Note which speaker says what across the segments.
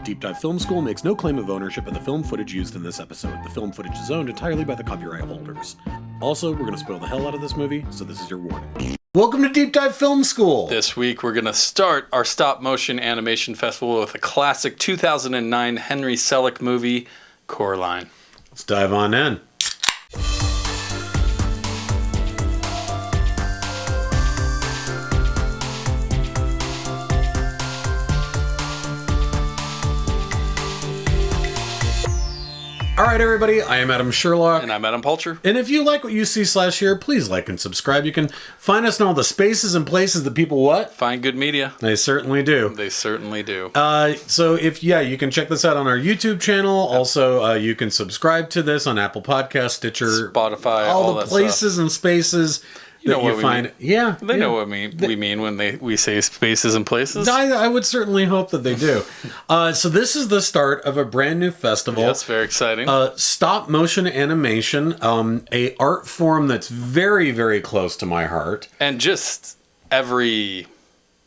Speaker 1: Deep Dive Film School makes no claim of ownership in the film footage used in this episode. The film footage is owned entirely by the copyright holders. Also, we're going to spoil the hell out of this movie, so this is your warning. Welcome to Deep Dive Film School!
Speaker 2: This week, we're going to start our stop-motion animation festival with a classic 2009 Henry Selick movie, Coraline.
Speaker 1: Let's dive on in. All right, everybody, I am Adam Sherlock.
Speaker 2: And I'm Adam Pulcher.
Speaker 1: And if you like what you see/hear, please like and subscribe. You can find us in all the spaces and places that people what?
Speaker 2: Find good media.
Speaker 1: They certainly do.
Speaker 2: They certainly do.
Speaker 1: So you can check this out on our YouTube channel. Yep. Also, you can subscribe to this on Apple Podcasts, Stitcher,
Speaker 2: Spotify,
Speaker 1: all the places stuff. And spaces.
Speaker 2: You know what
Speaker 1: find.
Speaker 2: Yeah, they know what we mean when we say spaces and places.
Speaker 1: I would certainly hope that they do. So this is the start of a brand new festival.
Speaker 2: Yes, very exciting.
Speaker 1: Stop motion animation, a art form that's very, very close to my heart.
Speaker 2: And just every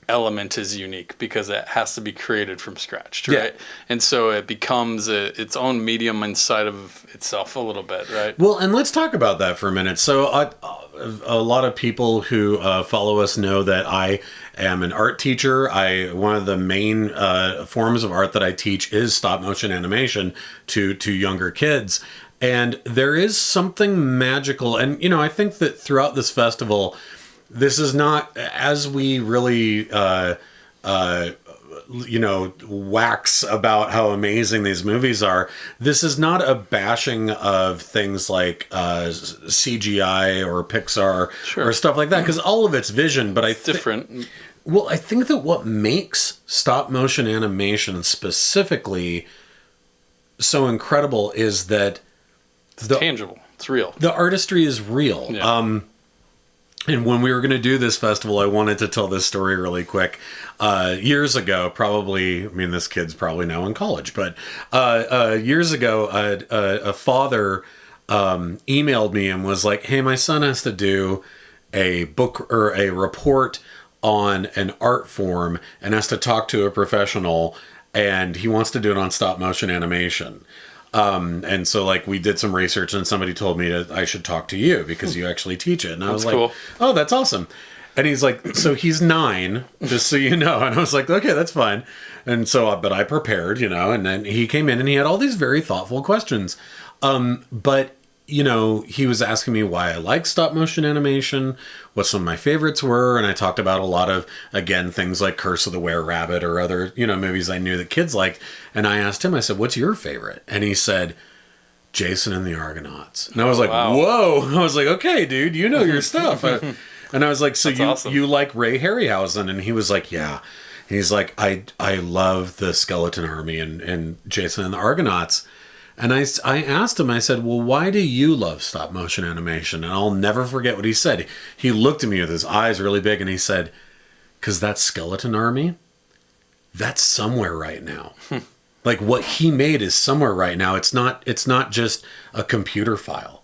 Speaker 2: element is unique because it has to be created from scratch, right? Yeah. And so it becomes its own medium inside of itself a little bit, right?
Speaker 1: Well, and let's talk about that for a minute. So a lot of people who follow us know that I am an art teacher. One of the main forms of art that I teach is stop motion animation to younger kids. And there is something magical. And, I think that throughout this festival, this is not, as we really, wax about how amazing these movies are, this is not a bashing of things like CGI or Pixar or stuff like that, because all of it's vision, but it's
Speaker 2: different.
Speaker 1: Well, I think that what makes stop motion animation specifically so incredible is that
Speaker 2: it's tangible. It's real.
Speaker 1: The artistry is real.
Speaker 2: Yeah.
Speaker 1: And when we were going to do this festival, I wanted to tell this story really quick. Years ago, probably, this kid's probably now in college, but years ago, a father emailed me and was like, hey, my son has to do a book or a report on an art form and has to talk to a professional, and he wants to do it on stop motion animation. And so we did some research and somebody told me that I should talk to you because you actually teach it. And I was like, cool. Oh, that's awesome. And he's like, so he's 9, just so you know. And I was like, okay, that's fine. And so, but I prepared, and then he came in and he had all these very thoughtful questions. But he was asking me why I like stop motion animation, what some of my favorites were. And I talked about a lot of, again, things like Curse of the Were-Rabbit or other, movies I knew that kids liked. And I asked him, I said, what's your favorite? And he said, Jason and the Argonauts. And I was like, wow. Whoa. I was like, okay, dude, you know your stuff. And I was like, so awesome. You like Ray Harryhausen? And he was like, yeah. And he's like, I love the Skeleton Army and Jason and the Argonauts. And I asked him, I said, well, why do you love stop motion animation? And I'll never forget what he said. He looked at me with his eyes really big and he said, because that Skeleton Army, that's somewhere right now. Like what he made is somewhere right now. It's not just a computer file.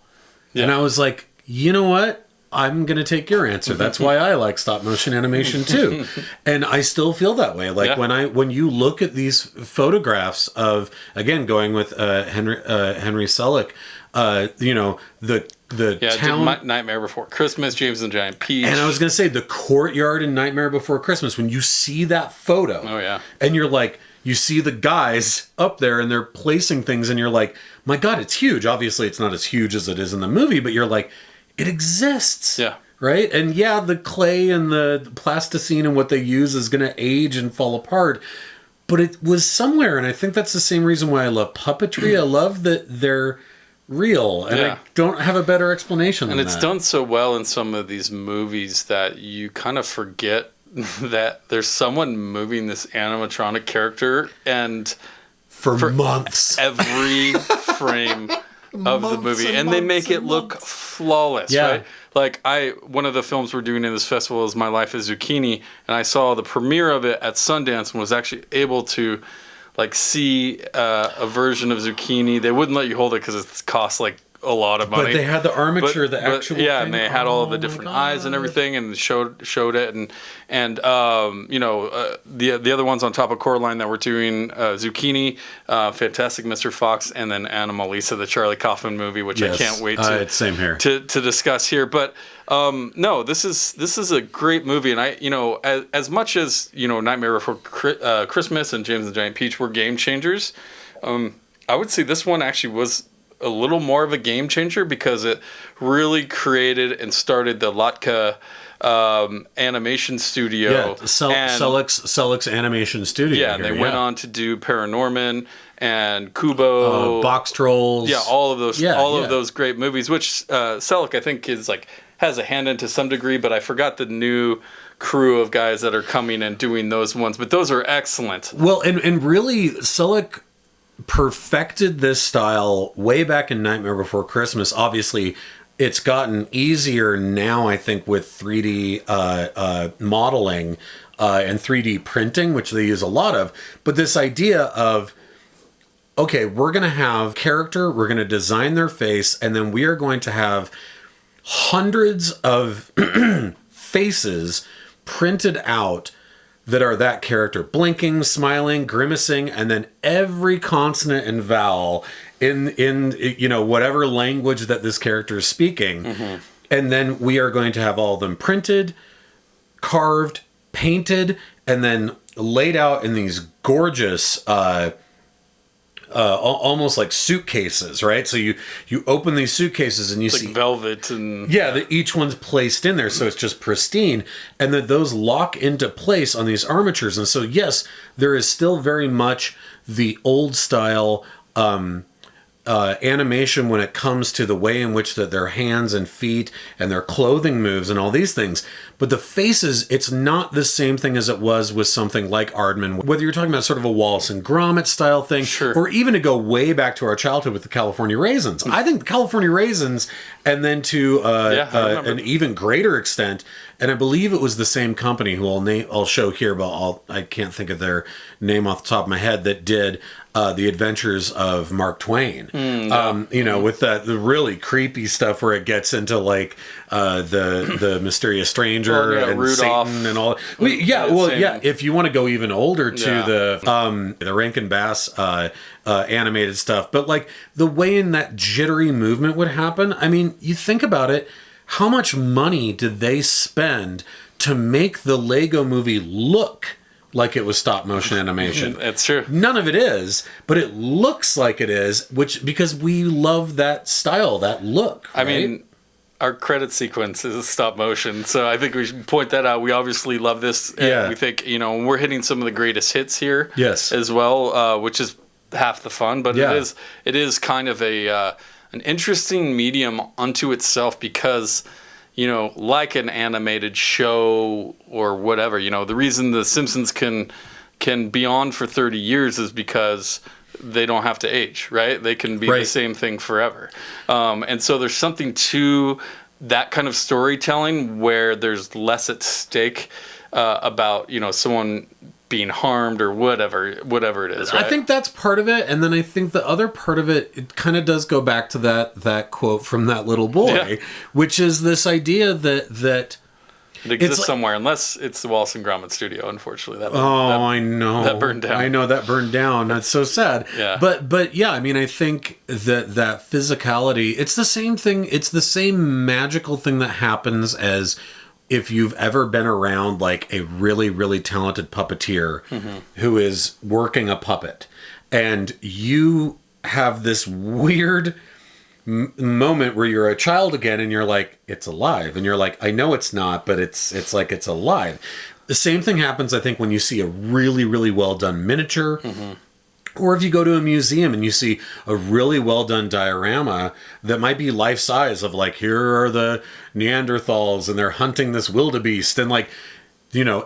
Speaker 1: Yeah. And I was like, you know what? I'm going to take your answer. That's why I like stop motion animation too. And I still feel that way. Like when you look at these photographs of, again, going with Henry Selick, the town,
Speaker 2: Nightmare Before Christmas, James and the Giant Peach.
Speaker 1: And I was going to say the courtyard in Nightmare Before Christmas, when you see that photo.
Speaker 2: Oh yeah.
Speaker 1: And you're like, you see the guys up there and they're placing things and you're like, my God, it's huge. Obviously it's not as huge as it is in the movie, but you're like, it exists.
Speaker 2: Yeah.
Speaker 1: Right? And yeah, the clay and the plasticine and what they use is going to age and fall apart. But it was somewhere. And I think that's the same reason why I love puppetry. I love that they're real. And I don't have a better explanation than that.
Speaker 2: And it's done so well in some of these movies that you kind of forget that there's someone moving this animatronic character and
Speaker 1: for months.
Speaker 2: Every frame of the movie, and they make it look flawless, right? Like one of the films we're doing in this festival is My Life as Zucchini, and I saw the premiere of it at Sundance and was actually able to see a version of Zucchini. They wouldn't let you hold it because it costs like a lot of money.
Speaker 1: But they had the armature, the actual
Speaker 2: yeah,
Speaker 1: thing.
Speaker 2: and they had all of the different eyes and everything, and showed it, and the other ones on top of Coraline that we're doing, Zucchini, Fantastic Mr. Fox, and then Anomalisa, the Charlie Kaufman movie, which I can't wait to
Speaker 1: same here.
Speaker 2: to discuss here. But no, this is a great movie, and as much as Nightmare Before Christmas and James and the Giant Peach were game changers, I would say this one actually was a little more of a game changer because it really created and started the Latka animation studio.
Speaker 1: Yeah, Selick's animation studio.
Speaker 2: Yeah, and they went on to do Paranorman and Kubo,
Speaker 1: Box Trolls.
Speaker 2: Yeah, all of those great movies, which Selick I think is has a hand in to some degree, but I forgot the new crew of guys that are coming and doing those ones, but those are excellent.
Speaker 1: Well, and really Selick perfected this style way back in Nightmare Before Christmas. Obviously, it's gotten easier now, I think, with 3D modeling and 3D printing, which they use a lot of. But this idea of, okay, we're going to have character, we're going to design their face, and then we are going to have hundreds of faces printed out that are that character, blinking, smiling, grimacing, and then every consonant and vowel in whatever language that this character is speaking. Mm-hmm. And then we are going to have all of them printed, carved, painted, and then laid out in these gorgeous almost like suitcases, right? So you open these suitcases and you see
Speaker 2: velvet and
Speaker 1: each one's placed in there, so it's just pristine, and that those lock into place on these armatures. And so yes, there is still very much the old style animation when it comes to the way in which that their hands and feet and their clothing moves and all these things. But the faces, it's not the same thing as it was with something like Aardman. Whether you're talking about sort of a Wallace and Grommet style thing,
Speaker 2: sure,
Speaker 1: or even to go way back to our childhood with the California Raisins. I think the California Raisins, and then to an even greater extent, and I believe it was the same company who I'll show here, but I can't think of their name off the top of my head, that did The Adventures of Mark Twain. With the really creepy stuff where it gets into like the mysterious stranger and
Speaker 2: Rudolph,
Speaker 1: Satan and all. If you want to go even older to the Rankin Bass animated stuff, but like the way in that jittery movement would happen. I mean, you think about it. How much money did they spend to make the Lego movie look like it was stop motion animation?
Speaker 2: That's true.
Speaker 1: None of it is, but it looks like it is, because we love that style, that look. Right?
Speaker 2: I mean, our credit sequence is stop motion, so I think we should point that out. We obviously love this. And we think, we're hitting some of the greatest hits here as well, which is half the fun, but it is kind of an interesting medium unto itself because, like an animated show or whatever, the reason The Simpsons can be on for 30 years is because they don't have to age, right? They can be the same thing forever. And so there's something to that kind of storytelling where there's less at stake about, someone being harmed or whatever it is, right?
Speaker 1: I think that's part of it, and then I think the other part of it kind of does go back to that quote from that little boy, which is this idea that
Speaker 2: it exists somewhere, unless it's the Wallace and Gromit studio, unfortunately.
Speaker 1: I know.
Speaker 2: That burned down.
Speaker 1: I know that burned down. That's so sad.
Speaker 2: Yeah.
Speaker 1: But yeah, I mean, I think that physicality, it's the same thing. It's the same magical thing that happens as if you've ever been around like a really, really talented puppeteer who is working a puppet, and you have this weird moment where you're a child again and you're like, it's alive. And you're like, I know it's not, but it's like it's alive. The same thing happens, I think, when you see a really, really well done miniature. Or if you go to a museum and you see a really well done diorama that might be life size of like, here are the Neanderthals and they're hunting this wildebeest, and like,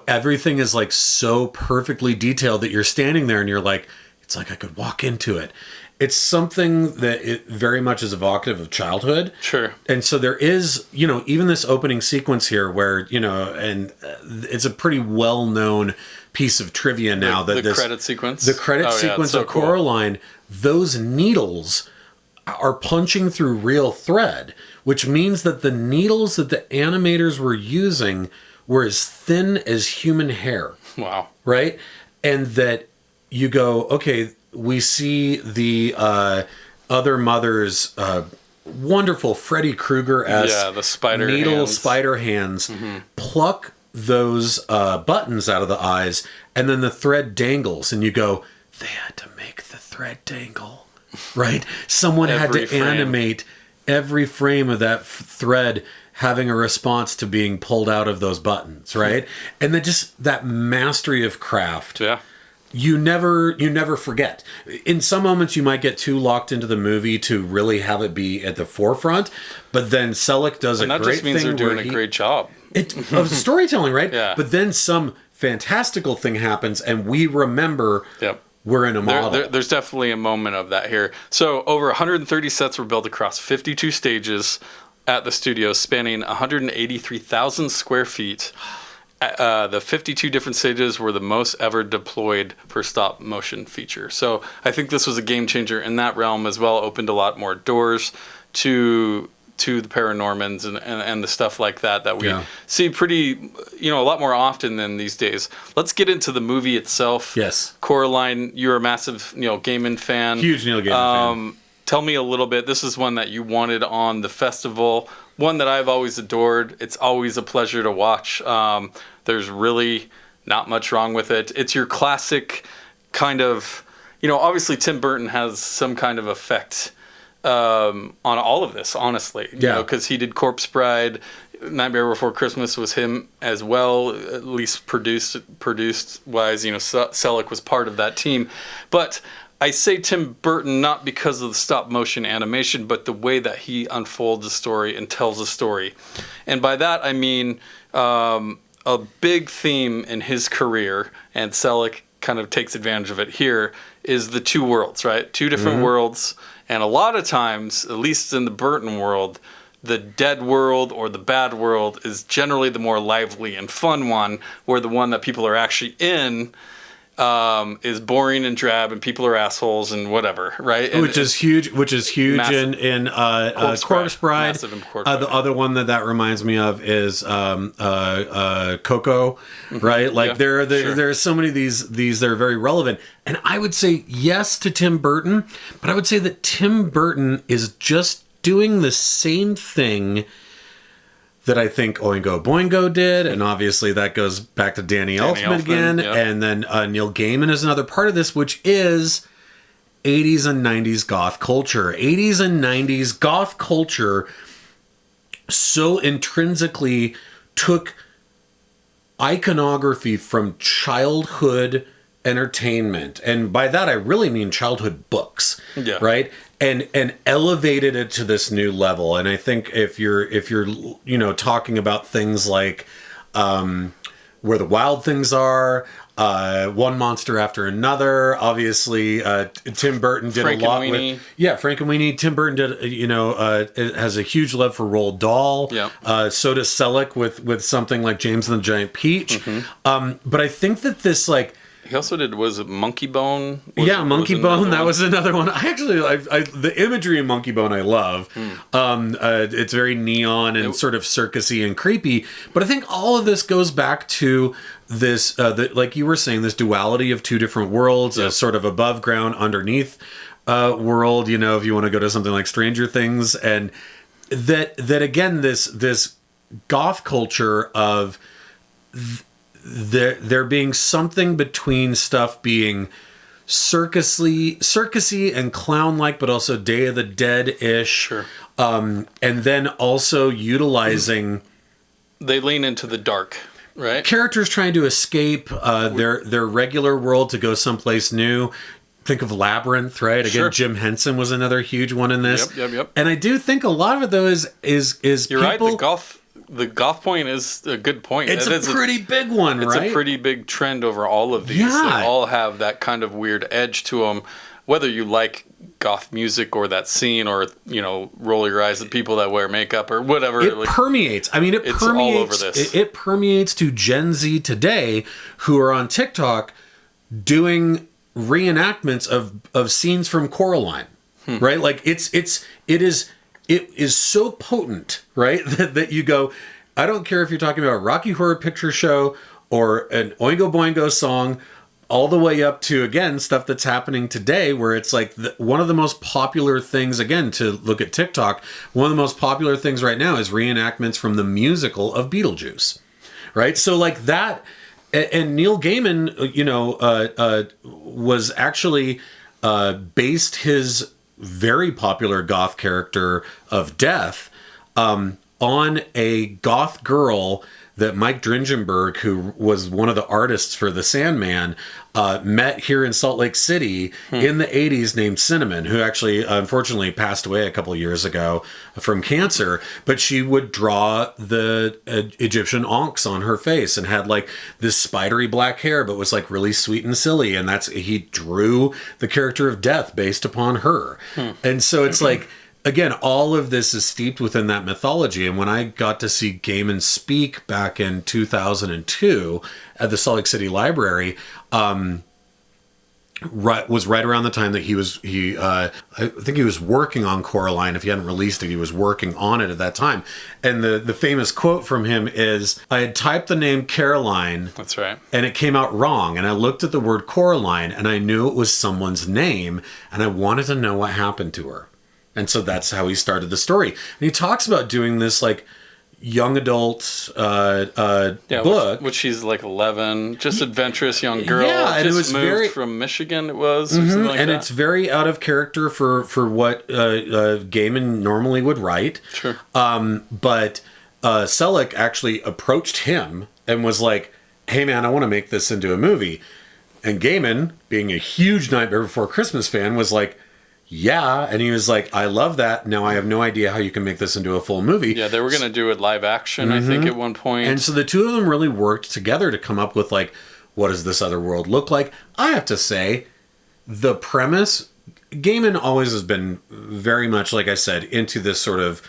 Speaker 1: everything is like so perfectly detailed that you're standing there and you're like, it's like I could walk into it. It's something that it very much is evocative of childhood.
Speaker 2: Sure.
Speaker 1: And so there is, even this opening sequence here where, and it's a pretty well-known piece of trivia now
Speaker 2: the credit sequence.
Speaker 1: The credit sequence of Coraline, those needles are punching through real thread, which means that the needles that the animators were using were as thin as human hair.
Speaker 2: Wow.
Speaker 1: Right? And that you go, okay, we see the other mother's wonderful Freddy Krueger-esque
Speaker 2: the spider
Speaker 1: needle
Speaker 2: hands.
Speaker 1: spider hands pluck those buttons out of the eyes, and then the thread dangles, and you go, they had to make the thread dangle, right? Someone had to animate every frame of that thread having a response to being pulled out of those buttons, right? And then just that mastery of craft.
Speaker 2: Yeah.
Speaker 1: You never forget. In some moments, you might get too locked into the movie to really have it be at the forefront, but then Selick does a great thing.
Speaker 2: And that just means they're doing a great job.
Speaker 1: Of storytelling, right?
Speaker 2: Yeah.
Speaker 1: But then some fantastical thing happens, and we remember we're in a model.
Speaker 2: There's definitely a moment of that here. So over 130 sets were built across 52 stages at the studio, spanning 183,000 square feet. The 52 different stages were the most ever deployed for stop motion feature. So I think this was a game changer in that realm as well. Opened a lot more doors to the Paranormans and the stuff like that we see pretty, a lot more often than these days. Let's get into the movie itself.
Speaker 1: Yes.
Speaker 2: Coraline, you're a massive Neil Gaiman fan.
Speaker 1: Huge Neil Gaiman fan.
Speaker 2: Tell me a little bit. This is one that you wanted on the festival. One that I've always adored. It's always a pleasure to watch. There's really not much wrong with it. It's your classic kind of, obviously Tim Burton has some kind of effect on all of this, honestly. Because he did Corpse Bride. Nightmare Before Christmas was him as well, at least produced wise. Selick was part of that team. But I say Tim Burton not because of the stop motion animation, but the way that he unfolds a story and tells a story. And by that, I mean a big theme in his career, and Selick kind of takes advantage of it here, is the two worlds, right? Two different worlds. And a lot of times, at least in the Burton world, the dead world or the bad world is generally the more lively and fun one, where the one that people are actually in is boring and drab, and people are assholes and whatever, right?
Speaker 1: Which is huge in Corpse Bride.
Speaker 2: Massive in Corpse Bride.
Speaker 1: The other one that reminds me of is Coco, right? Like there are so many of these that are very relevant. And I would say yes to Tim Burton, but I would say that Tim Burton is just doing the same thing that I think Oingo Boingo did, and obviously that goes back to Danny Elfman again, and then Neil Gaiman is another part of this, which is 80s and 90s goth culture. 80s and 90s goth culture so intrinsically took iconography from childhood entertainment, and by that I really mean childhood books, right? And elevated it to this new level. And I think if you're talking about things like Where the Wild Things Are, One Monster After Another, obviously Tim Burton did
Speaker 2: Frank
Speaker 1: a lot
Speaker 2: and Weenie.
Speaker 1: with Frank and Weenie. Tim Burton did has a huge love for Roald Dahl. So does Selick with something like James and the Giant Peach. But I think that this
Speaker 2: he also did, was it Monkey Bone?
Speaker 1: Monkey Bone. That was another one. I actually, the imagery in Monkey Bone I love. It's very neon and sort of circusy and creepy. But I think all of this goes back to this, like you were saying, this duality of two different worlds, a sort of above ground, underneath world. If you want to go to something like Stranger Things, and that again, this goth culture of there being something between stuff being circusy and clown-like, but also Day of the Dead-ish. And then also utilizing...
Speaker 2: They lean into the dark, right?
Speaker 1: Characters trying to escape their regular world to go someplace new. Think of Labyrinth, right? Again, Jim Henson was another huge one in this.
Speaker 2: Yep.
Speaker 1: And I do think a lot of it, though, is
Speaker 2: You're
Speaker 1: people...
Speaker 2: right, the goth point is a good point.
Speaker 1: It's a pretty big one, right?
Speaker 2: It's a pretty big trend over all of these.
Speaker 1: Yeah.
Speaker 2: They all have that kind of weird edge to them. Whether you like goth music or that scene, or roll your eyes at people that wear makeup or whatever.
Speaker 1: It permeates. I mean, it permeates all over this. It permeates to Gen Z today, who are on TikTok doing reenactments of scenes from Coraline. right? Like it is so potent, right? that you go, I don't care if you're talking about a Rocky Horror Picture Show or an Oingo Boingo song, all the way up to, again, stuff that's happening today where it's like one of the most popular things, again, to look at TikTok, one of the most popular things right now is reenactments from the musical of Beetlejuice, right? So like that, and Neil Gaiman, was actually based his very popular goth character of Death on a goth girl that Mike Dringenberg, who was one of the artists for The Sandman, met here in Salt Lake City in the 80s, named Cinnamon, who actually, unfortunately, passed away a couple of years ago from cancer. But she would draw the Egyptian onks on her face and had like this spidery black hair, but was like really sweet and silly. And he drew the character of Death based upon her. And so it's like, again, all of this is steeped within that mythology. And when I got to see Gaiman speak back in 2002 at the Salt Lake City Library, was right around the time that I think he was working on Coraline. If he hadn't released it, he was working on it at that time. And the famous quote from him is, I had typed the name Caroline.
Speaker 2: That's right. And
Speaker 1: it came out wrong. And I looked at the word Coraline and I knew it was someone's name. And I wanted to know what happened to her. And so that's how he started the story. And he talks about doing this like young adult book.
Speaker 2: Which she's like 11, just adventurous young girl.
Speaker 1: Yeah, and
Speaker 2: just
Speaker 1: it was
Speaker 2: moved from Michigan, it was. Or something like
Speaker 1: and
Speaker 2: that.
Speaker 1: it's very out of character for what Gaiman normally would write.
Speaker 2: Sure.
Speaker 1: But Selick actually approached him and was like, hey man, I want to make this into a movie. And Gaiman, being a huge Nightmare Before Christmas fan, was like, yeah, and he was like, I love that. Now I have no idea how you can make this into a full movie.
Speaker 2: Yeah, they were going to do it live action, I think, at one point.
Speaker 1: And so the two of them really worked together to come up with, like, what does this other world look like? I have to say, the premise, Gaiman always has been very much, like I said, into this sort of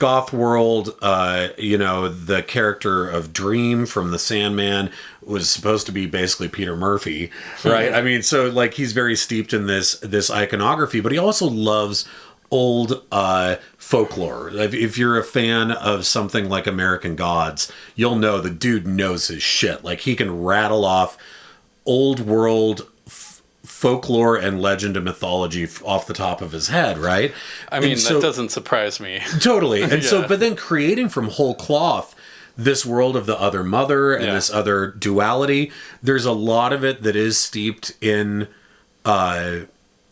Speaker 1: goth world. The character of Dream from The Sandman was supposed to be basically Peter Murphy, right? I mean, so like he's very steeped in this iconography, but he also loves old folklore. If you're a fan of something like American Gods, you'll know the dude knows his shit. Like he can rattle off old world folklore and legend and mythology off the top of his head, right?
Speaker 2: I mean, that doesn't surprise me.
Speaker 1: Totally. And so, but then creating from whole cloth this world of the other mother and this other duality, there's a lot of it that is steeped in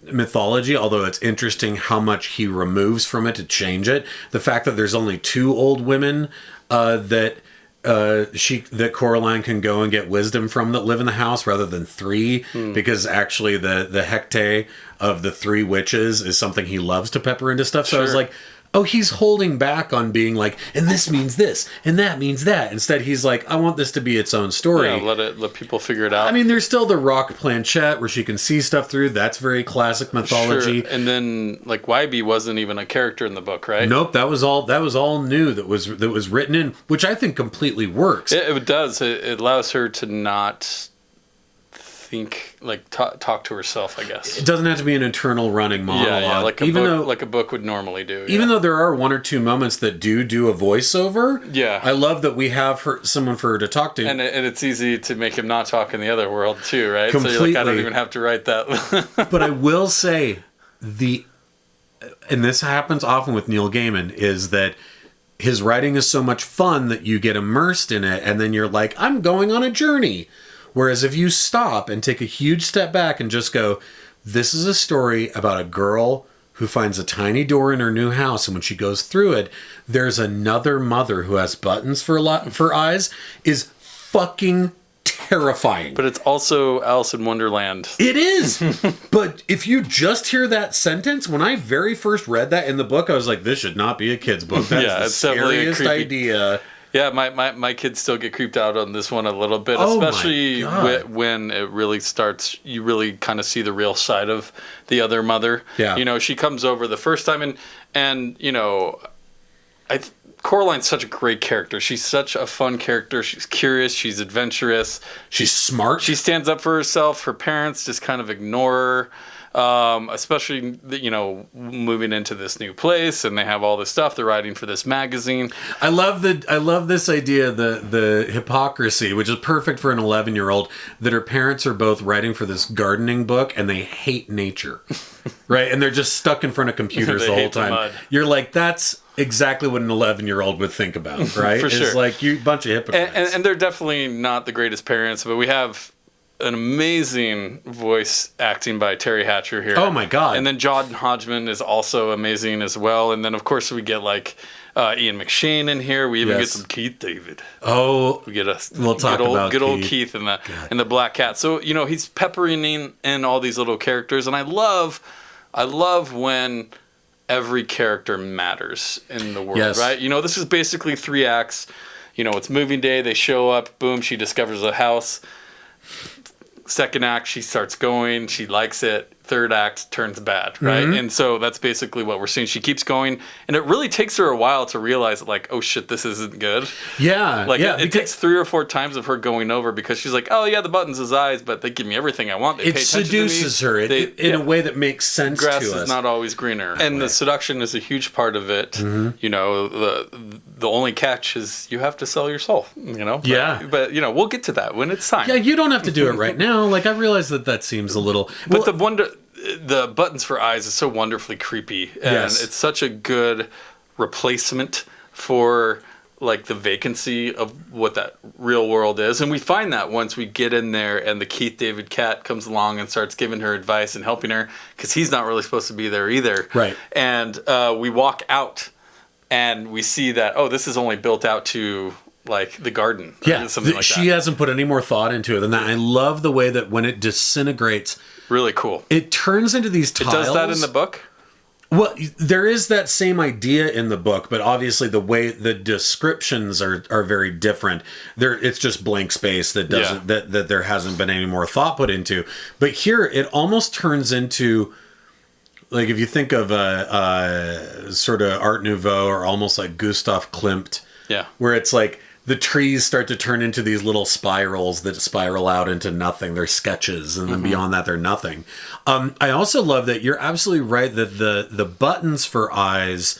Speaker 1: mythology, although it's interesting how much he removes from it to change it. The fact that there's only 2 old women that Coraline can go and get wisdom from that live in the house rather than 3, because actually the Hecate of the 3 witches is something he loves to pepper into stuff. So I was like, oh, he's holding back on being like, and this means this, and that means that. Instead, he's like, I want this to be its own story.
Speaker 2: Yeah, let people figure it out.
Speaker 1: I mean, there's still the rock planchette where she can see stuff through. That's very classic mythology.
Speaker 2: Sure. And then, like, Wybie wasn't even a character in the book, right?
Speaker 1: Nope, that was all new that was written in, which I think completely works.
Speaker 2: It does. It allows her to not think, like, talk to herself, I guess.
Speaker 1: It doesn't have to be an internal running monologue.
Speaker 2: Yeah, like a book would normally do.
Speaker 1: Even though there are 1 or 2 moments that do a voiceover.
Speaker 2: Yeah.
Speaker 1: I love that we have someone for her to talk to.
Speaker 2: And it's easy to make him not talk in the other world, too, right?
Speaker 1: Completely.
Speaker 2: So you're like, I don't even have to write that.
Speaker 1: But I will say, and this happens often with Neil Gaiman, is that his writing is so much fun that you get immersed in it, and then you're like, I'm going on a journey. Whereas if you stop and take a huge step back and just go, this is a story about a girl who finds a tiny door in her new house, and when she goes through it, there's another mother who has buttons for eyes, is fucking terrifying.
Speaker 2: But it's also Alice in Wonderland.
Speaker 1: It is. But if you just hear that sentence, when I very first read that in the book, I was like, this should not be a kid's book. That's the scariest idea.
Speaker 2: Yeah, my kids still get creeped out on this one a little bit, especially when it really starts. You really kind of see the real side of the other mother.
Speaker 1: Yeah,
Speaker 2: she comes over the first time, and Coraline's such a great character. She's such a fun character. She's curious. She's adventurous.
Speaker 1: She's smart.
Speaker 2: She stands up for herself. Her parents just kind of ignore her. especially, moving into this new place, and they have all this stuff. They're writing for this magazine.
Speaker 1: I love this idea, the hypocrisy, which is perfect for an 11-year-old, that her parents are both writing for this gardening book and they hate nature, right? And they're just stuck in front of computers the whole time. You're like, that's exactly what an 11-year-old would think about, right?
Speaker 2: For sure.
Speaker 1: It's like, you bunch of hypocrites.
Speaker 2: And they're definitely not the greatest parents, but we have an amazing voice acting by Terry Hatcher here.
Speaker 1: Oh my God.
Speaker 2: And then John Hodgman is also amazing as well. And then of course we get like Ian McShane in here. We even get some Keith David.
Speaker 1: Oh,
Speaker 2: we get
Speaker 1: we'll talk about
Speaker 2: good old Keith in the Black Cat. So he's peppering in all these little characters, and I love when every character matters in the world, right? This is basically 3 acts. It's moving day. They show up. Boom. She discovers a house. Second act, she starts going. She likes it. Third act turns bad, right? Mm-hmm. And so that's basically what we're seeing. She keeps going, and it really takes her a while to realize, like, oh shit, this isn't good.
Speaker 1: Yeah,
Speaker 2: it takes 3 or 4 times of her going over, because she's like, oh yeah, the button's his eyes, but they give me everything I want. They
Speaker 1: it seduces her in a way that makes sense to us.
Speaker 2: Grass is not always greener, and the seduction is a huge part of it. Mm-hmm. The only catch is you have to sell your soul. But we'll get to that when it's time.
Speaker 1: Yeah, you don't have to do it right now. Like, I realize that seems a little.
Speaker 2: But the buttons for eyes is so wonderfully creepy, and it's such a good replacement for like the vacancy of what that real world is. And we find that once we get in there and the Keith David cat comes along and starts giving her advice and helping her, because he's not really supposed to be there either.
Speaker 1: Right.
Speaker 2: And we walk out and we see that, this is only built out to like the garden.
Speaker 1: Yeah,
Speaker 2: something like
Speaker 1: she hasn't put any more thought into it than that. I love the way that when it disintegrates,
Speaker 2: really cool,
Speaker 1: it turns into these tiles.
Speaker 2: It does that in the book?
Speaker 1: Well, there is that same idea in the book, but obviously the way the descriptions are very different. It's just blank space that doesn't that there hasn't been any more thought put into. But here it almost turns into, like, if you think of a sort of Art Nouveau or almost like Gustav Klimt, where it's like the trees start to turn into these little spirals that spiral out into nothing. They're sketches, and then beyond that, they're nothing. I also love that you're absolutely right that the buttons for eyes,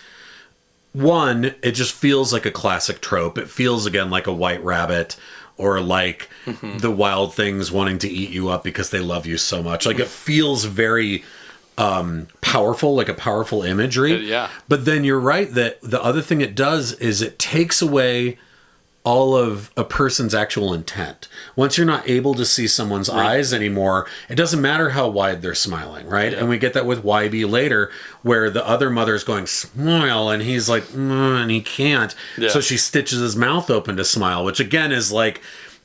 Speaker 1: one, it just feels like a classic trope. It feels, again, like a white rabbit, or like the wild things wanting to eat you up because they love you so much. Like, it feels very powerful, like a powerful imagery. But then you're right that the other thing it does is it takes away all of a person's actual intent. Once you're not able to see someone's eyes anymore, it doesn't matter how wide they're smiling, right? And we get that with YB later, where the other mother's going, smile, and he's like, and he can't. So she stitches his mouth open to smile, which again is like,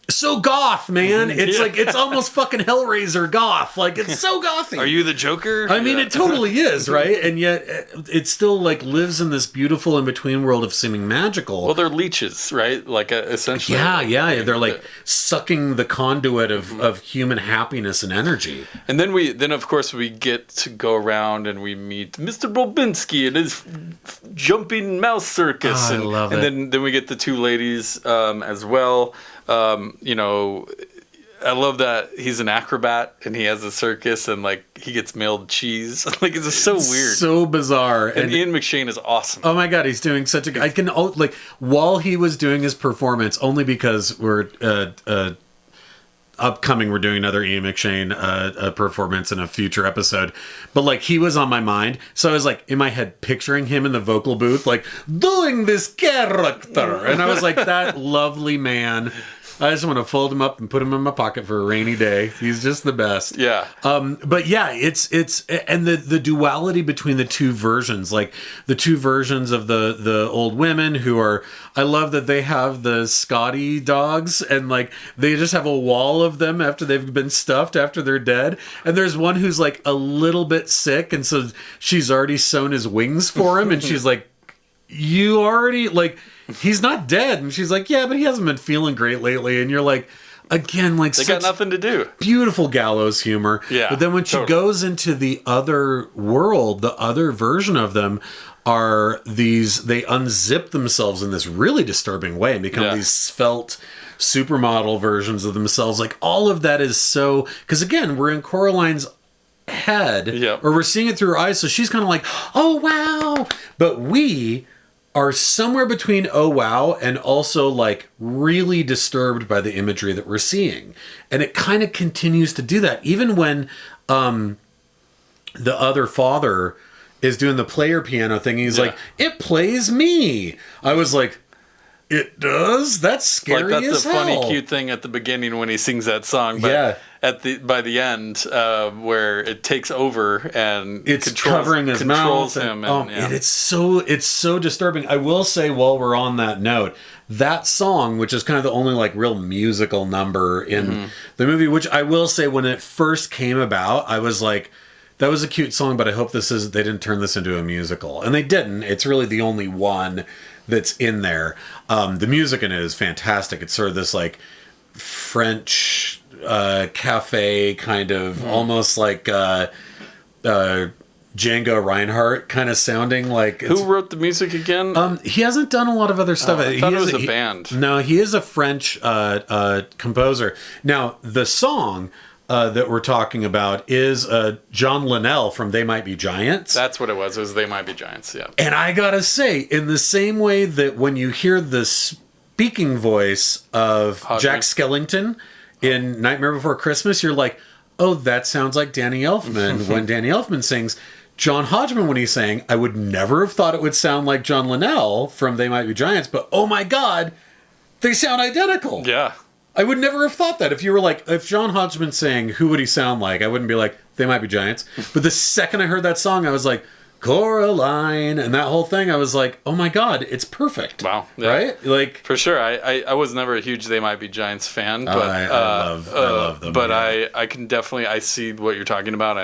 Speaker 1: so goth, man. It's like, it's almost fucking Hellraiser goth. Like, it's so gothy.
Speaker 2: Are you the Joker?
Speaker 1: I mean, it totally is, right? And yet it still like lives in this beautiful in-between world of seeming magical.
Speaker 2: Well, they're leeches, right? Like, essentially.
Speaker 1: Yeah. They're like sucking the conduit of human happiness and energy.
Speaker 2: And then of course we get to go around and we meet Mr. Bobinsky and his jumping mouse circus.
Speaker 1: I love it.
Speaker 2: And then we get the 2 ladies as well. I love that he's an acrobat and he has a circus and like he gets mailed cheese. Like, it's just so weird,
Speaker 1: so bizarre.
Speaker 2: And Ian McShane is awesome.
Speaker 1: Oh my God, he's doing such a. I can like while he was doing his performance, only because we're upcoming, we're doing another Ian McShane performance in a future episode, but like he was on my mind, so I was like in my head picturing him in the vocal booth like doing this character, and I was like, that lovely man, I just want to fold him up and put him in my pocket for a rainy day. He's just the best. But yeah, it's and the duality between the 2 versions, like the 2 versions of the old women who are, I love that they have the Scotty dogs and like they just have a wall of them after they've been stuffed after they're dead. And there's one who's like a little bit sick, and so she's already sewn his wings for him, and she's like, you already, like, he's not dead. And she's like, yeah, but he hasn't been feeling great lately. And you're like, again, like,
Speaker 2: they got nothing to do.
Speaker 1: Beautiful gallows humor.
Speaker 2: Yeah.
Speaker 1: But then when she goes into the other world, the other version of them are these, they unzip themselves in this really disturbing way and become these svelte supermodel versions of themselves. Like, all of that is so, because again, we're in Coraline's head,
Speaker 2: Yep.
Speaker 1: or we're seeing it through her eyes. So she's kind of like, oh, wow. But we are somewhere between oh, wow, and also like really disturbed by the imagery that we're seeing. And it kind of continues to do that. Even when the other father is doing the player piano thing, he's like, it plays me. I was like, it does? That's scary as hell.
Speaker 2: Like, that's a funny, cute thing at the beginning when he sings that song. But by the end, where it takes over and
Speaker 1: it's covering his mouth.
Speaker 2: Him.
Speaker 1: And it's so disturbing. I will say, while we're on that note, that song, which is kind of the only like real musical number in the movie, which I will say, when it first came about, I was like, that was a cute song, but I hope they didn't turn this into a musical. And they didn't. It's really the only one that's in there. The music in it is fantastic. It's sort of this like French cafe kind of, almost like Django Reinhardt kind of sounding like.
Speaker 2: Who wrote the music again?
Speaker 1: He hasn't done a lot of other stuff.
Speaker 2: I thought it was a band.
Speaker 1: No, he is a French composer. Now, the song that we're talking about is John Linnell from They Might Be Giants.
Speaker 2: That's what it was. It was They Might Be Giants, yeah.
Speaker 1: And I gotta say, in the same way that when you hear the speaking voice of Jack Skellington in Nightmare Before Christmas, you're like, oh, that sounds like Danny Elfman when Danny Elfman sings. John Hodgman, when he sang, I would never have thought it would sound like John Linnell from They Might Be Giants, but oh my God, they sound identical.
Speaker 2: Yeah.
Speaker 1: I would never have thought that. If you were like, if John Hodgman sang, who would he sound like? I wouldn't be like, They Might Be Giants. But the second I heard that song, I was like, Coraline, and that whole thing, I was like, oh my God, it's perfect.
Speaker 2: Wow. Yeah.
Speaker 1: Right? Like,
Speaker 2: for sure. I was never a huge They Might Be Giants fan, but
Speaker 1: I love them.
Speaker 2: But yeah. I can definitely, I see what you're talking about,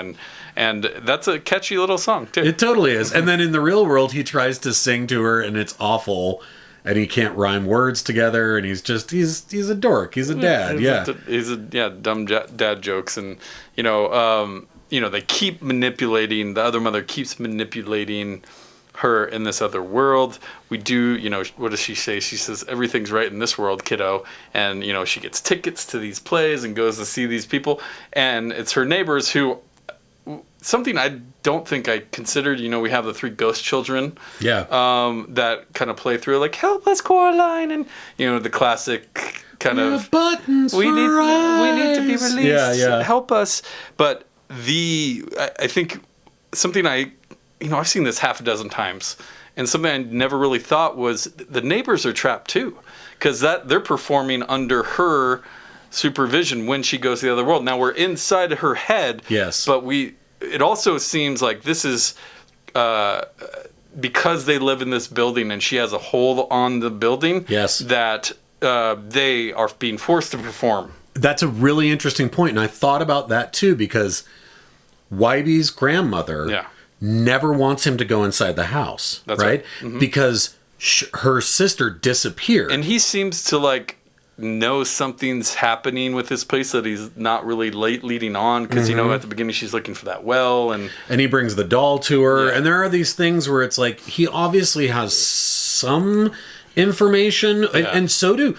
Speaker 2: and that's a catchy little song too.
Speaker 1: It totally is. And then in the real world, he tries to sing to her, and it's awful. And he can't rhyme words together, and he's a dork. He's a dad,
Speaker 2: He's dumb dad jokes, and they keep manipulating. The other mother keeps manipulating her in this other world. We do, what does she say? She says, everything's right in this world, kiddo. And, she gets tickets to these plays and goes to see these people. And it's her neighbors who, something I don't think I considered, we have the 3 ghost children.
Speaker 1: Yeah.
Speaker 2: That kind of play through, like, help us, Coraline. And, the classic kind of,
Speaker 1: buttons
Speaker 2: we need to be released.
Speaker 1: Yeah.
Speaker 2: Help us. But I think something I've seen this half a dozen times, and something I never really thought was the neighbors are trapped too, because they're performing under her supervision when she goes to the other world. Now we're inside her head.
Speaker 1: Yes.
Speaker 2: But it also seems like this is because they live in this building and she has a hold on the building.
Speaker 1: Yes.
Speaker 2: That they are being forced to perform.
Speaker 1: That's a really interesting point, and I thought about that too, because Wybie's grandmother never wants him to go inside the house. That's right? Mm-hmm. Because her sister disappeared.
Speaker 2: And he seems to know something's happening with this place that he's not really leading on, because at the beginning she's looking for that well, and
Speaker 1: he brings the doll to her, and there are these things where it's like he obviously has some information, and so do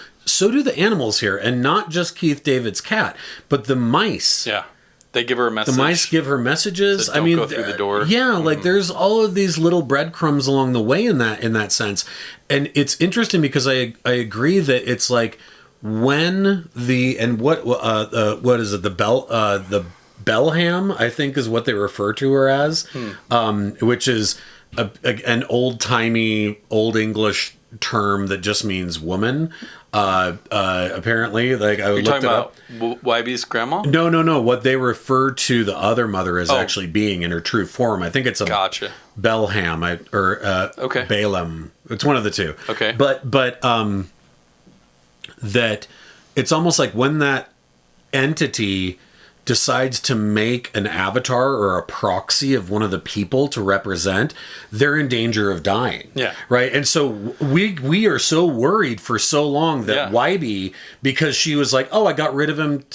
Speaker 1: the animals here, and not just Keith David's cat, but the mice.
Speaker 2: Yeah. They give her a message.
Speaker 1: The mice give her messages.
Speaker 2: Don't go through the door.
Speaker 1: Yeah, there's all of these little breadcrumbs along the way in that sense. And it's interesting because I agree that it's like when what is it, the Bellham, I think is what they refer to her as, which is an old-timey Old English term that just means woman. Apparently, I looked
Speaker 2: talking
Speaker 1: it up.
Speaker 2: Wybie's grandma?
Speaker 1: No. What they refer to the other mother as actually being in her true form. I think it's a Bellham or Balaam. It's one of the two.
Speaker 2: Okay.
Speaker 1: But that it's almost like when that entity decides to make an avatar or a proxy of one of the people to represent, they're in danger of dying.
Speaker 2: Yeah.
Speaker 1: Right? And so we are so worried for so long that Wybie, because she was like, oh, I got rid of him,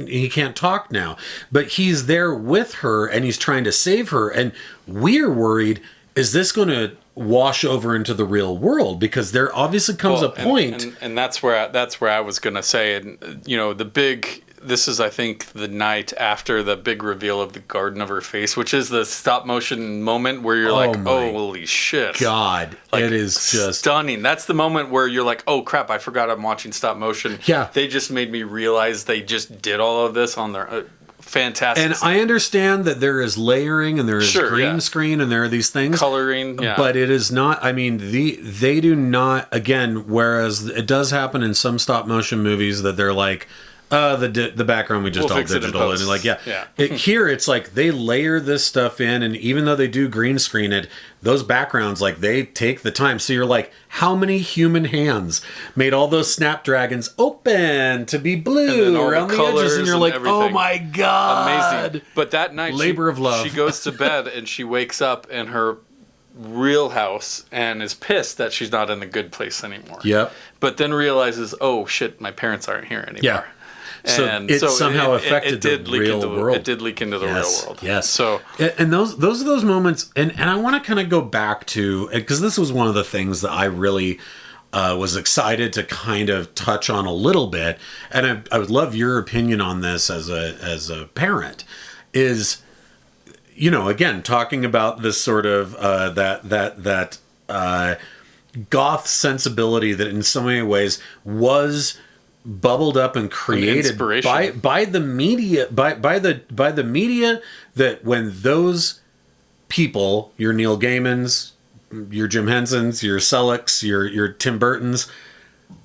Speaker 1: he can't talk now. But he's there with her and he's trying to save her. And we're worried, is this going to wash over into the real world? Because there obviously comes a point.
Speaker 2: And that's where I was going to say, and the big this is, I think, the night after the big reveal of the garden of her face, which is the stop motion moment where you're like, oh, holy shit.
Speaker 1: God, like, it is just
Speaker 2: stunning. That's the moment where you're like, oh, crap, I forgot I'm watching stop motion.
Speaker 1: Yeah.
Speaker 2: They just made me realize they just did all of this on their... fantastic.
Speaker 1: And I understand that there is layering and there is green screen and there are these things.
Speaker 2: Coloring, yeah.
Speaker 1: But it is not, I mean, they do not, again, whereas it does happen in some stop motion movies that they're like, the background we just all digital. And like, here it's like they layer this stuff in, and even though they do green screen it, those backgrounds, like, they take the time. So you're like, how many human hands made all those snapdragons open to be blue around the edges? And you're like, everything. Oh my God.
Speaker 2: Amazing. But that night,
Speaker 1: labor of love.
Speaker 2: She goes to bed and she wakes up in her real house and is pissed that she's not in the good place anymore.
Speaker 1: Yep.
Speaker 2: But then realizes, oh shit, my parents aren't here anymore.
Speaker 1: Yeah. So it somehow affected the real world.
Speaker 2: It did leak into the real world.
Speaker 1: Yes.
Speaker 2: So,
Speaker 1: and those are those moments, and I want to kind of go back to, because this was one of the things that I really was excited to kind of touch on a little bit, and I would love your opinion on this as a parent. Is, you know, again, talking about this sort of that goth sensibility that in so many ways was bubbled up and created by the media, by the media, that when those people, your Neil Gaimans, your Jim Hensons, your Selicks, your Tim Burtons,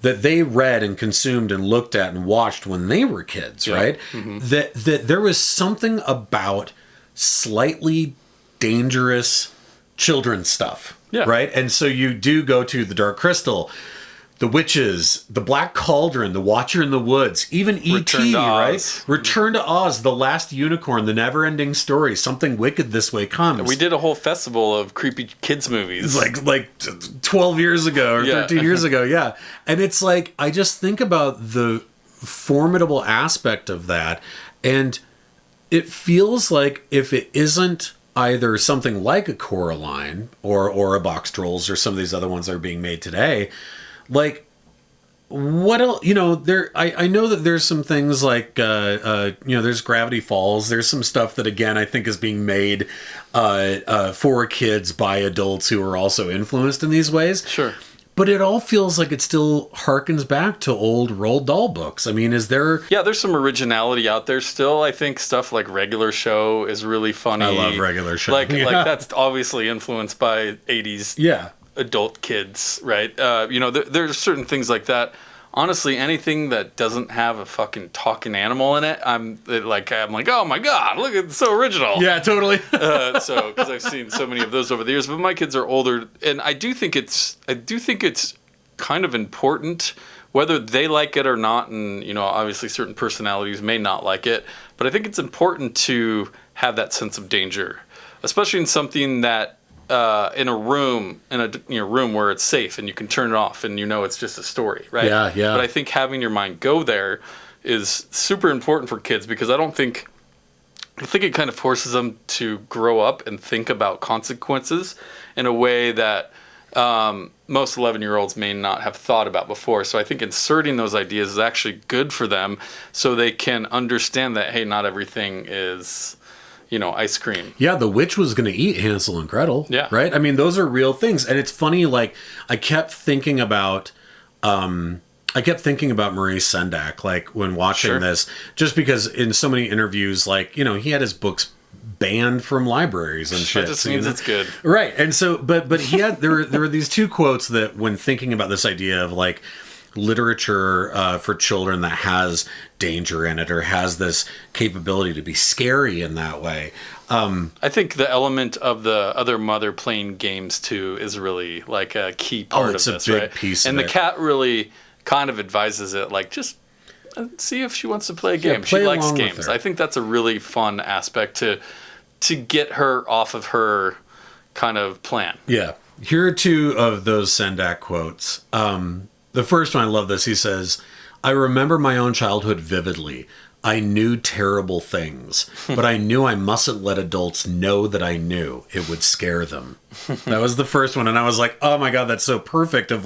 Speaker 1: that they read and consumed and looked at and watched when they were kids, right? Mm-hmm. That there was something about slightly dangerous children's stuff, right? And so you do go to The Dark Crystal, The Witches, The Black Cauldron, The Watcher in the Woods, even E.T., right? Return to Oz, The Last Unicorn, The Never-Ending Story, Something Wicked This Way Comes.
Speaker 2: We did a whole festival of creepy kids movies.
Speaker 1: Like 12 years ago or 13 years ago, yeah. And it's like, I just think about the formidable aspect of that, and it feels like if it isn't either something like a Coraline or a Box Trolls or some of these other ones that are being made today, like, what else? You know, I know that there's some things like, there's Gravity Falls. There's some stuff that, again, I think is being made for kids by adults who are also influenced in these ways.
Speaker 2: Sure.
Speaker 1: But it all feels like it still harkens back to old Roald Dahl books. I mean, is there...
Speaker 2: Yeah, there's some originality out there still. I think stuff like Regular Show is really funny.
Speaker 1: I love Regular Show.
Speaker 2: Like that's obviously influenced by 80s adult kids, right? There's certain things like that. Honestly, anything that doesn't have a fucking talking animal in it, I'm like, oh my God, look, it's so original.
Speaker 1: Yeah, totally.
Speaker 2: Because I've seen so many of those over the years. But my kids are older, and I do think it's kind of important, whether they like it or not. And obviously, certain personalities may not like it, but I think it's important to have that sense of danger, especially in something that. In a room where it's safe and you can turn it off and it's just a story, right?
Speaker 1: Yeah.
Speaker 2: But I think having your mind go there is super important for kids, because I think it kind of forces them to grow up and think about consequences in a way that most 11-year-olds may not have thought about before. So I think inserting those ideas is actually good for them, so they can understand that, hey, not everything is... ice cream.
Speaker 1: Yeah, the witch was going to eat Hansel and Gretel.
Speaker 2: Yeah.
Speaker 1: Right? I mean, those are real things. And it's funny, like, I kept thinking about Maurice Sendak, like, when watching this, just because in so many interviews, like, he had his books banned from libraries and shit.
Speaker 2: That just means it's good.
Speaker 1: Right. And so, but he had, there were these two quotes that when thinking about this idea of, like, literature for children that has danger in it or has this capability to be scary in that way.
Speaker 2: I think the element of the other mother playing games too is really like a key part of this,
Speaker 1: it's a big
Speaker 2: right?
Speaker 1: piece
Speaker 2: and
Speaker 1: of
Speaker 2: the
Speaker 1: it.
Speaker 2: cat really kind of advises it, like, just see if she wants to play a game.
Speaker 1: Play
Speaker 2: she likes
Speaker 1: along with
Speaker 2: games.
Speaker 1: her.
Speaker 2: I think that's a really fun aspect to get her off of her kind of plan.
Speaker 1: Yeah. Here are two of those Sendak quotes. The first one, I love this. He says, "I remember my own childhood vividly. I knew terrible things, but I knew I mustn't let adults know that I knew. It would scare them." That was the first one. And I was like, oh my God, that's so perfect and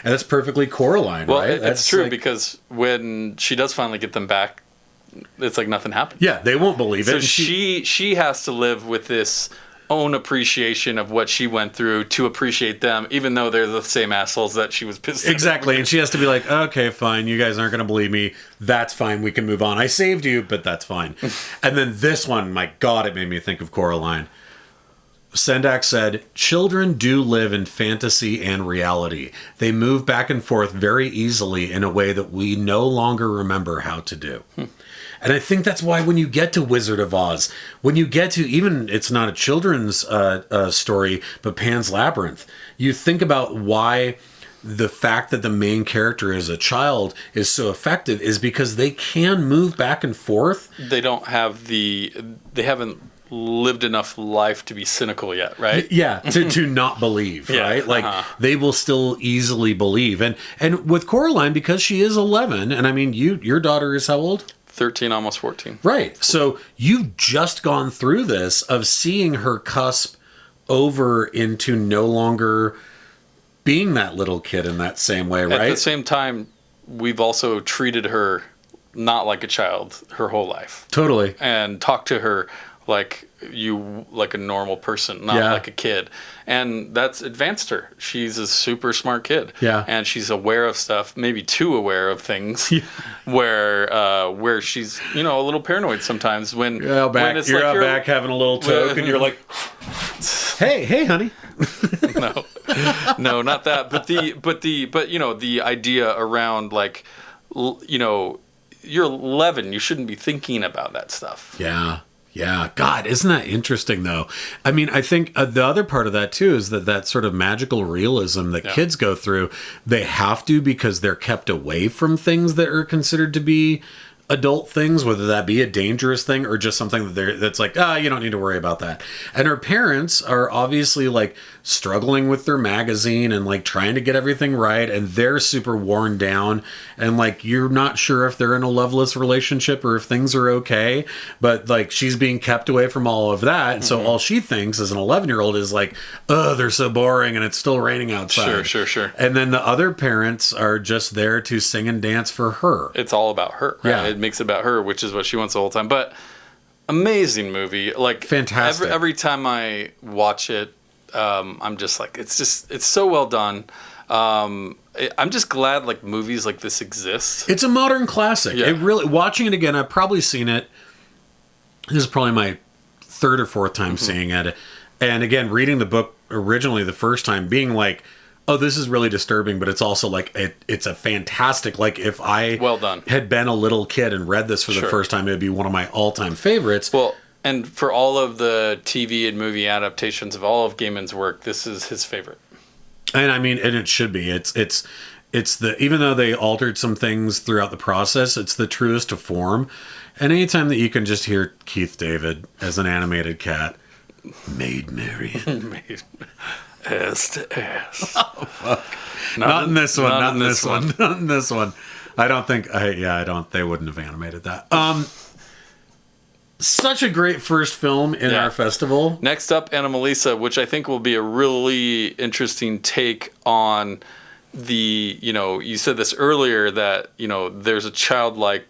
Speaker 1: that's perfectly Coraline,
Speaker 2: well,
Speaker 1: right?
Speaker 2: It's true, because when she does finally get them back, it's like nothing happened.
Speaker 1: Yeah, they won't believe it.
Speaker 2: So she has to live with this own appreciation of what she went through to appreciate them, even though they're the same assholes that she was pissed at.
Speaker 1: Exactly, and she has to be like, okay, fine, you guys aren't going to believe me. That's fine, we can move on. I saved you, but that's fine. And then this one, my God, it made me think of Coraline. Sendak said, children do live in fantasy and reality. They move back and forth very easily in a way that we no longer remember how to do. And I think that's why when you get to Wizard of Oz, when you get to even, it's not a children's story, but Pan's Labyrinth, you think about why the fact that the main character is a child is so effective is because they can move back and forth.
Speaker 2: They haven't lived enough life to be cynical yet, right?
Speaker 1: Yeah, to not believe, right? Like they will still easily believe. And with Coraline, because she is 11, and I mean, your daughter is how old?
Speaker 2: 13, almost 14.
Speaker 1: Right. So you've just gone through this of seeing her cusp over into no longer being that little kid in that same way, right?
Speaker 2: At the same time, we've also treated her not like a child her whole life.
Speaker 1: Totally.
Speaker 2: And talked to her like a normal person, not like a kid. And that's advanced her. She's a super smart kid.
Speaker 1: Yeah.
Speaker 2: And she's aware of stuff, maybe too aware of things, where she's, a little paranoid sometimes when
Speaker 1: you're out back having a little toke and you're like, hey, honey.
Speaker 2: No, not that. But the idea around like, you're 11, you shouldn't be thinking about that stuff.
Speaker 1: Yeah. Yeah, God, isn't that interesting, though? I mean, I think the other part of that, too, is that sort of magical realism that kids go through, they have to because they're kept away from things that are considered to be adult things, whether that be a dangerous thing or just something that's like, you don't need to worry about that. And her parents are obviously like struggling with their magazine and like trying to get everything right, and they're super worn down, and like you're not sure if they're in a loveless relationship or if things are okay, but like she's being kept away from all of that, and so all she thinks as an 11-year-old is like, they're so boring and it's still raining outside.
Speaker 2: Sure.
Speaker 1: And then the other parents are just there to sing and dance for her.
Speaker 2: It's all about her, right?
Speaker 1: Yeah.
Speaker 2: It makes it about her, which is what she wants the whole time. But amazing movie, like
Speaker 1: fantastic.
Speaker 2: Every time I watch it, I'm just like, it's so well done. I'm just glad like movies like this exist.
Speaker 1: It's a modern classic.
Speaker 2: Yeah.
Speaker 1: It really, watching it again, I've probably seen it. This is probably my third or fourth time seeing it, and again, reading the book originally the first time, being like, oh, this is really disturbing, but it's also like it's a fantastic, like if I
Speaker 2: well done.
Speaker 1: Had been a little kid and read this for the first time, it would be one of my all-time favorites.
Speaker 2: Well, and for all of the TV and movie adaptations of all of Gaiman's work, this is his favorite.
Speaker 1: And I mean, and it should be. It's the, even though they altered some things throughout the process, it's the truest to form. And anytime that you can just hear Keith David as an animated cat, Maid Marian.
Speaker 2: Ass to ass.
Speaker 1: Oh, fuck. Not in this one. Not in this one. Not in this one. I don't think. They wouldn't have animated that. Such a great first film in our festival.
Speaker 2: Next up, Anomalisa, which I think will be a really interesting take on the. You said this earlier that there's a childlike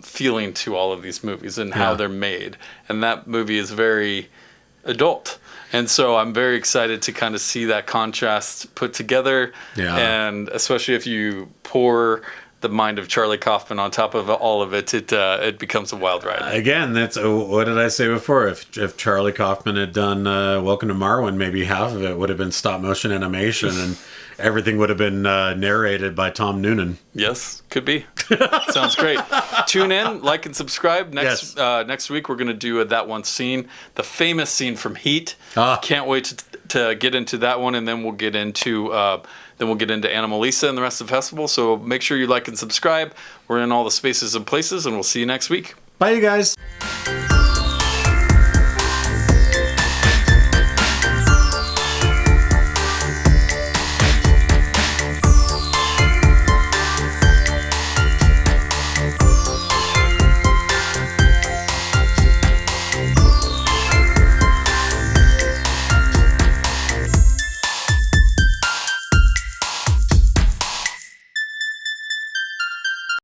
Speaker 2: feeling to all of these movies and how they're made, and that movie is very adult. And so I'm very excited to kind of see that contrast put together. Yeah. And especially if you pour the mind of Charlie Kaufman on top of all of it, it becomes a wild ride.
Speaker 1: Again, that's what did I say before? If Charlie Kaufman had done Welcome to Marwen, maybe half of it would have been stop motion animation and everything would have been narrated by Tom Noonan.
Speaker 2: Yes, could be. Sounds great. Tune in, like, and subscribe. Next week we're going to do That One Scene, the famous scene from Heat. Can't wait to get into that one, and then we'll get into Anomalisa and the rest of the festival. So make sure you like and subscribe. We're in all the spaces and places, and we'll see you next week.
Speaker 1: Bye, you guys.